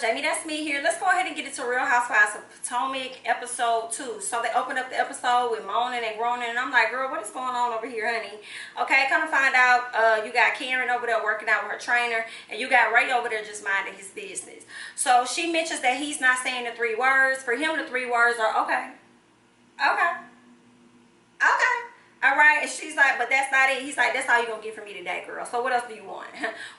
Jamie, that's me here. Let's go ahead and get into Real Housewives of Potomac episode 2. So they opened up the episode with moaning and groaning, and I'm like, girl, what is going on over here, honey? Okay, come to find out, you got Karen over there working out with her trainer, and you got Ray over there just minding his business. So she mentions that he's not saying the 3 words. For him, the 3 words are okay, okay, okay. All right, and she's like, but that's not it. He's like, that's all you're going to get from me today, girl. So what else do you want?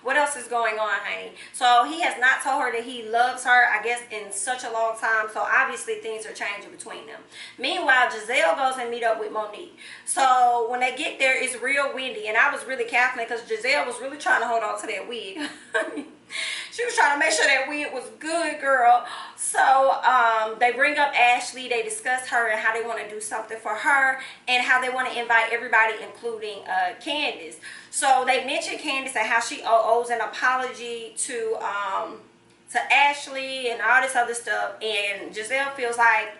What else is going on, honey? So he has not told her that he loves her, I guess, in such a long time. So obviously things are changing between them. Meanwhile, Giselle goes and meet up with Monique. So when they get there, it's real windy. And I was really cackling because Giselle was really trying to hold on to that wig. She was trying to make sure that wig was good, girl. So they bring up Ashley. They discuss her and how they want to do something for her and how they want to invite everybody, including Candace. So they mention Candace and how she owes an apology to Ashley and all this other stuff, and Giselle feels like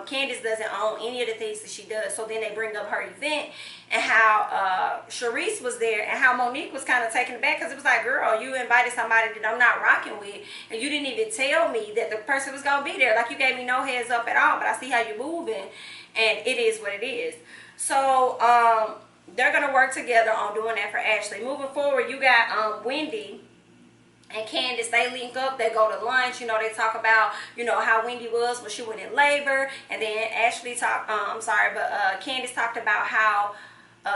Candace doesn't own any of the things that she does. So then they bring up her event and how Sharice was there and how Monique was kind of taken aback because it was like, girl, you invited somebody that I'm not rocking with and you didn't even tell me that the person was going to be there. Like, you gave me no heads up at all, but I see how you're moving and it is what it is. So they're going to work together on doing that for Ashley. Moving forward, you got Wendy and Candace. They link up, they go to lunch, you know, they talk about, you know, how Wendy was when she went in labor, and then Ashley talked, Candace talked about how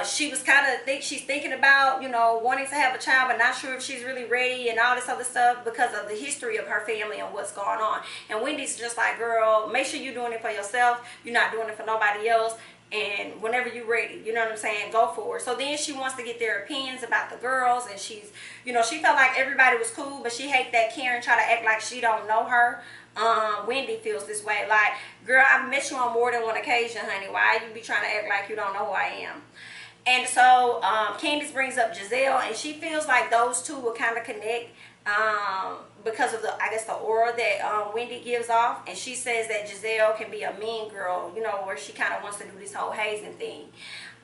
she was kind of she's thinking about, you know, wanting to have a child but not sure if she's really ready and all this other stuff because of the history of her family and what's going on. And Wendy's just like, girl, make sure you're doing it for yourself, you're not doing it for nobody else. And whenever you're ready, you know what I'm saying, go for it. So then she wants to get their opinions about the girls, and she's, you know, she felt like everybody was cool, but she hates that Karen try to act like she don't know her. Wendy feels this way, like, girl, I've met you on more than one occasion, honey. Why you be trying to act like you don't know who I am? And so Candace brings up Giselle, and she feels like those two will kind of connect because of the, I guess, the aura that Wendy gives off. And she says that Giselle can be a mean girl, you know, where she kind of wants to do this whole hazing thing.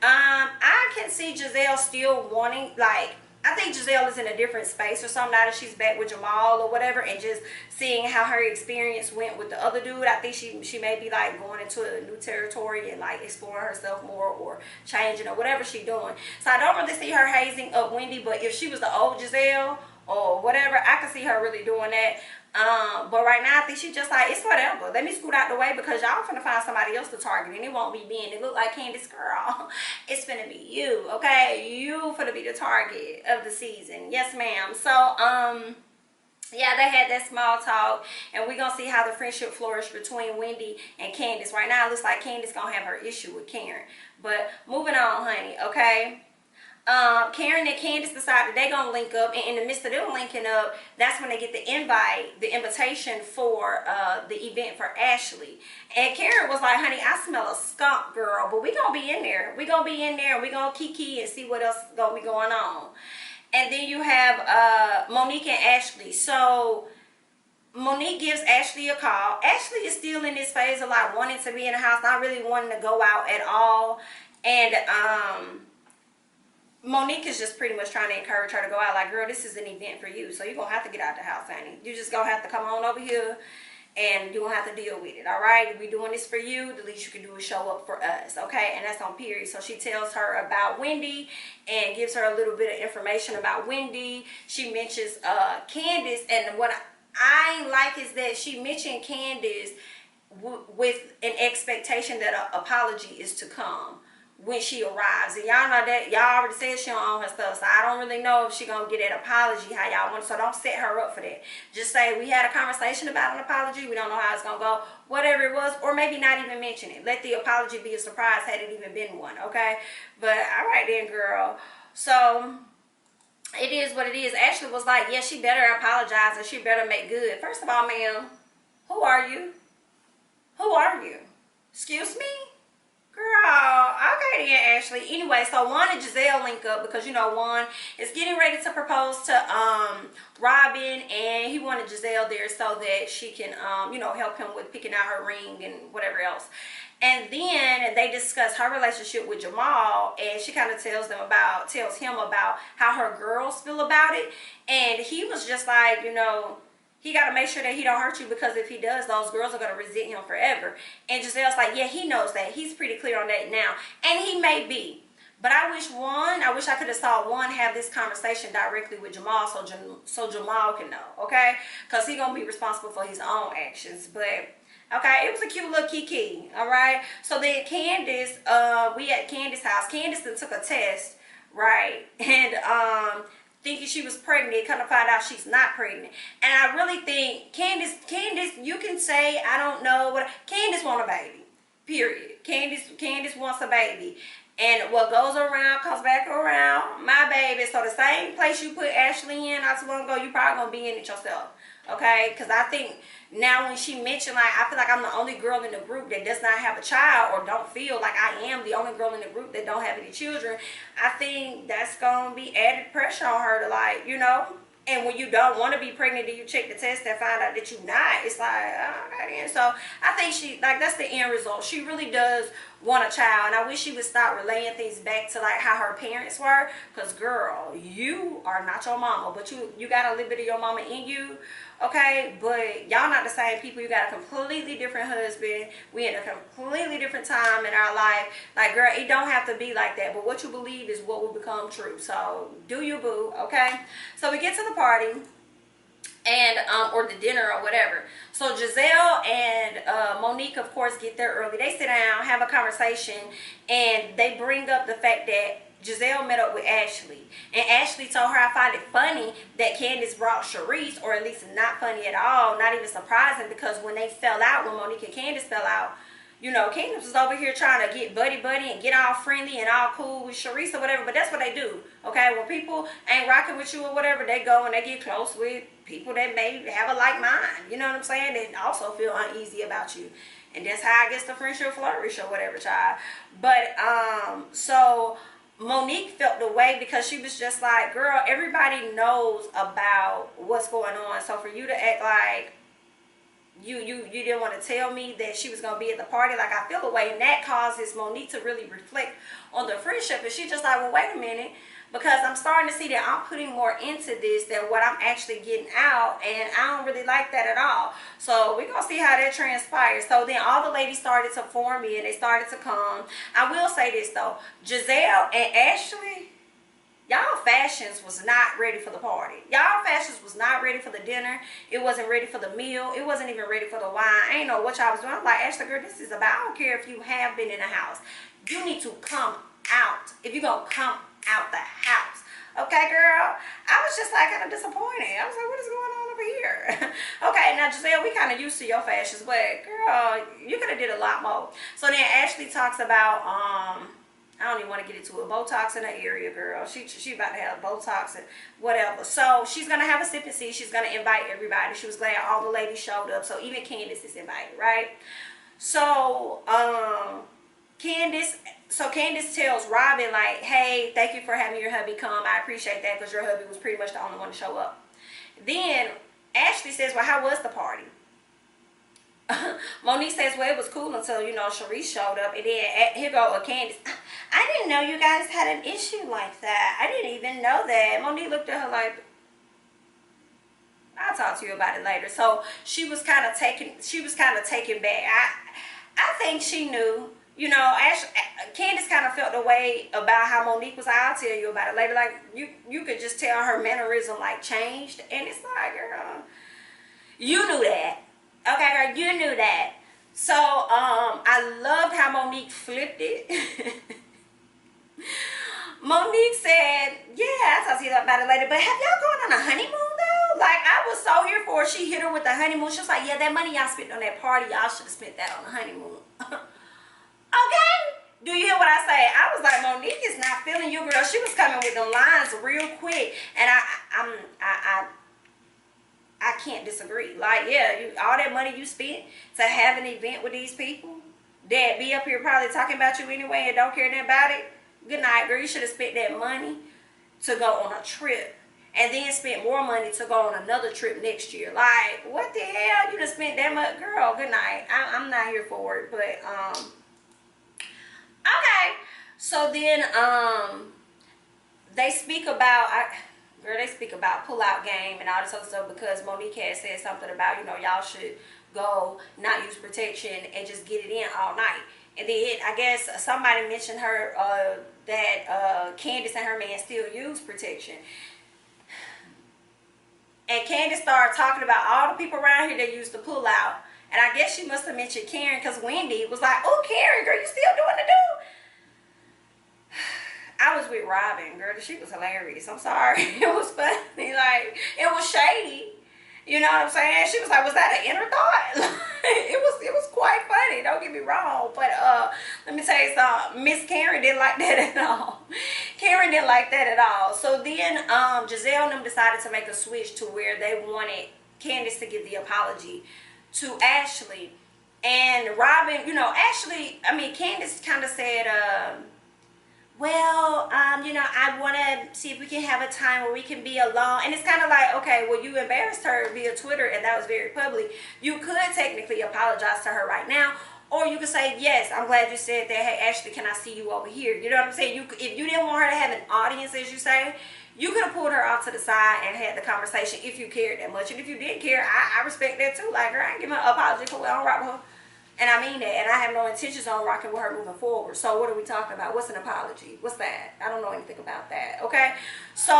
I can see Giselle still wanting, like, I think Giselle is in a different space or something now that she's back with Jamal or whatever, and just seeing how her experience went with the other dude. I think she may be like going into a new territory and like exploring herself more or changing or whatever she's doing. So I don't really see her hazing up Wendy, but if she was the old Giselle or whatever, I could see her really doing that. But right now I think she's just like, it's whatever, let me scoot out the way because y'all finna find somebody else to target, and it won't be me. And it look like Candace, girl, it's finna be you, okay? You finna be the target of the season. Yes, ma'am. So yeah, they had that small talk, and we're gonna see how the friendship flourished between Wendy and Candace. Right now it looks like Candace gonna have her issue with Karen, but moving on, honey. Okay, Karen and Candace decided they gonna link up, and in the midst of them linking up, that's when they get the invitation for the event for Ashley. And Karen was like, honey, I smell a skunk, girl, but we gonna be in there. We gonna be in there, and we gonna kiki and see what else gonna be going on. And then you have Monique and Ashley. So Monique gives Ashley a call. Ashley is still in this phase of like wanting to be in the house, not really wanting to go out at all. And Monique is just pretty much trying to encourage her to go out. Like, girl, this is an event for you, so you're going to have to get out the house, honey. You just going to have to come on over here, and you're going to have to deal with it, all right? We're doing this for you. The least you can do is show up for us, okay? And that's on period. So she tells her about Wendy and gives her a little bit of information about Wendy. She mentions Candace, and what I ain't like is that she mentioned Candace with an expectation that an apology is to come when she arrives. And y'all know that, y'all already said she don't own her stuff, so I don't really know if she gonna get an apology how y'all want. So don't set her up for that. Just say, we had a conversation about an apology, we don't know how it's gonna go, whatever it was, or maybe not even mention it. Let the apology be a surprise had it even been one, okay? But all right then, girl. So it is what it is. Ashley was like, yeah, she better apologize and she better make good. First of all, ma'am, who are you? Who are you? Excuse me? Girl, okay then, Ashley. Anyway, so Juan and Giselle link up because, you know, Juan is getting ready to propose to Robin, and he wanted Giselle there so that she can, you know, help him with picking out her ring and whatever else. And then they discuss her relationship with Jamal, and she kind of tells him about how her girls feel about it. And he was just like, you know, he got to make sure that he don't hurt you, because if he does, those girls are going to resent him forever. And Giselle's like, yeah, he knows that. He's pretty clear on that now. And he may be. But I wish I could have saw one have this conversation directly with Jamal, so Jamal can know, okay? Because he going to be responsible for his own actions. But, okay, it was a cute little kiki, all right? So then Candace, we at Candace's house. Candace then took a test, right? And, thinking she was pregnant, kind of find out she's not pregnant. And I really think Candace, you can say, I don't know, what Candace wants a baby. Period. Candace wants a baby. And what goes around comes back around. My baby. So the same place you put Ashley in not too long ago, you probably gonna be in it yourself. Okay? Because I think now when she mentioned, like, I feel like I'm the only girl in the group that does not have a child, or don't feel like I am the only girl in the group that don't have any children, I think that's going to be added pressure on her to, like, you know, and when you don't want to be pregnant, then you check the test and find out that you're not. It's like, okay. And so I think she, like, that's the end result. She really does want a child, and I wish she would stop relaying things back to, like, how her parents were, because, girl, you are not your mama, but you got a little bit of your mama in you, okay? But y'all not the same people. You got a completely different husband. We in a completely different time in our life. Like, girl, it don't have to be like that, but what you believe is what will become true. So do you, boo, okay? So we get to the party, and or the dinner or whatever. So Giselle and Monique, of course, get there early. They sit down, have a conversation, and they bring up the fact that Giselle met up with Ashley. And Ashley told her, I find it funny that Candace brought Charisse, or at least not funny at all, not even surprising, because when they fell out, when Monique and Candace fell out, you know, Candace was over here trying to get buddy and get all friendly and all cool with Charisse or whatever, but that's what they do, okay? When people ain't rocking with you or whatever, they go and they get close with people that may have a like mind, you know what I'm saying, and also feel uneasy about you. And that's how I guess the friendship flourish or whatever, child. But, so Monique felt the way because she was just like, girl, everybody knows about what's going on, so for you to act like you didn't want to tell me that she was going to be at the party, like, I feel the way, and that causes Monique to really reflect on the friendship. And she just like, well, wait a minute, because I'm starting to see that I'm putting more into this than what I'm actually getting out, and I don't really like that at all. So we're going to see how that transpires. So then all the ladies started to form in, they started to come. I will say this though, Giselle and Ashley, y'all fashions was not ready for the party. Y'all fashions was not ready for the dinner. It wasn't ready for the meal. It wasn't even ready for the wine. I ain't know what y'all was doing. I'm like, Ashley, girl, this is about, I don't care if you have been in the house. You need to come out. If you're going to come out the house. Okay, girl? I was just like kind of disappointed. I was like, what is going on over here? Okay, now Giselle, we kind of used to your fashions, but girl, you could have did a lot more. So then Ashley talks about, I don't even want to get into it. Botox in her area, girl. She about to have Botox and whatever. So she's going to have a sip and see. She's going to invite everybody. She was glad all the ladies showed up. So even Candace is invited, right? So, Candace tells Robin, like, hey, thank you for having your hubby come. I appreciate that, because your hubby was pretty much the only one to show up. Then Ashley says, well, how was the party? Monique says, well, it was cool until, you know, Charisse showed up. And then here go Candace. I didn't know you guys had an issue like that. I didn't even know that. Monique looked at her like, I'll talk to you about it later. So she was kind of taken back. I think she knew. You know, Candace kind of felt the way about how Monique was. I'll tell you about it later. Like, you could just tell her mannerism, like, changed. And it's like, girl, you knew that. Okay, girl, you knew that. So, I loved how Monique flipped it. Monique said, yeah, I'll talk to you about it later, but have y'all gone on a honeymoon, though? Like, I was so here for it. She hit her with the honeymoon. She was like, yeah, that money y'all spent on that party, y'all should have spent that on the honeymoon. Okay? Do you hear what I say? I was like, Monique is not feeling you, girl. She was coming with them lines real quick. And I can't disagree. Like, yeah, all that money you spent to have an event with these people that be up here probably talking about you anyway and don't care nothing about it. Good night, girl. You should have spent that money to go on a trip. And then spent more money to go on another trip next year. Like, what the hell? You done spent that much? Girl, good night. I'm not here for it. But, okay, so then they speak about Girl, they speak about pull-out game and all this other stuff because Monique had said something about, you know, y'all should go not use protection and just get it in all night. And then I guess somebody mentioned her that Candace and her man still use protection. And Candace started talking about all the people around here that used to pull out. And I guess she must have mentioned Karen because Wendy was like, oh, Karen, girl, you still doing the do? I was with Robin, girl. She was hilarious. I'm sorry. It was funny. Like, it was shady. You know what I'm saying? She was like, was that an inner thought? it was quite funny. Don't get me wrong. But let me tell you something. Miss Karen didn't like that at all. Karen didn't like that at all. So then Giselle and them decided to make a switch to where they wanted Candace to give the apology to Ashley. And Robin, you know, Candace kind of said, well, you know, I want to see if we can have a time where we can be alone. And it's kind of like, okay, well, you embarrassed her via Twitter, and that was very public. You could technically apologize to her right now, or you could say, yes, I'm glad you said that. Hey, Ashley, can I see you over here? You know what I'm saying? If you didn't want her to have an audience, as you say, you could have pulled her off to the side and had the conversation if you cared that much. And if you did care, I respect that too. Like, girl, I ain't give her an apology for I don't rock with her. And I mean that, and I have no intentions on rocking with her moving forward. So what are we talking about? What's an apology? What's that? I don't know anything about that, okay? So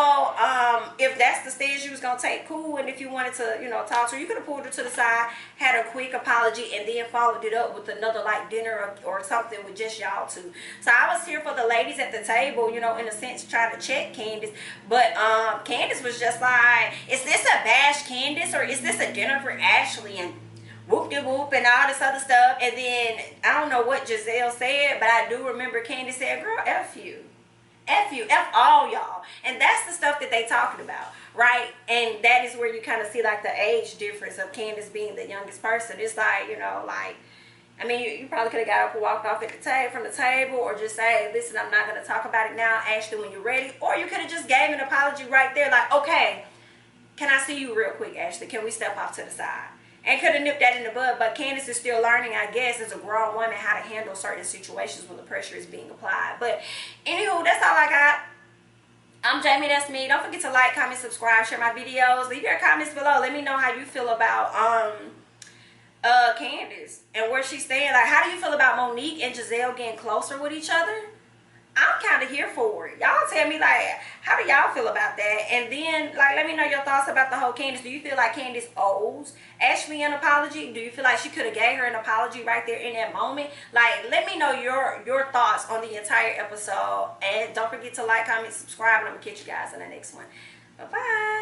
if that's the stance you was going to take, cool. And if you wanted to, you know, talk to her, you could have pulled her to the side, had a quick apology, and then followed it up with another, like, dinner or something with just y'all two. So I was here for the ladies at the table, you know, in a sense, trying to check Candace. But Candace was just like, is this a bash Candace, or is this a dinner for Ashley? And whoop-de-whoop and all this other stuff. And then I don't know what Giselle said, but I do remember Candace said, girl, F you. F you. F all y'all. And that's the stuff that they talking about, right? And that is where you kind of see like the age difference of Candace being the youngest person. It's like, you know, like, I mean, you probably could have got up and walked off at the from the table, or just say, listen, I'm not going to talk about it now. Ashley, when you're ready. Or you could have just gave an apology right there, like, okay, can I see you real quick, Ashley? Can we step off to the side? And could have nipped that in the bud, but Candace is still learning, I guess, as a grown woman, how to handle certain situations when the pressure is being applied. But anywho, that's all I got. I'm Jamie, that's me. Don't forget to like, comment, subscribe, share my videos. Leave your comments below. Let me know how you feel about Candace and where she's staying. Like, how do you feel about Monique and Giselle getting closer with each other? I'm kind of here for it. Y'all tell me, like, how do y'all feel about that? And then, like, let me know your thoughts about the whole Candace. Do you feel like Candace owes Ashley an apology? Do you feel like she could have gave her an apology right there in that moment? Like, let me know your thoughts on the entire episode. And don't forget to like, comment, subscribe, and I'm going to catch you guys in the next one. Bye-bye.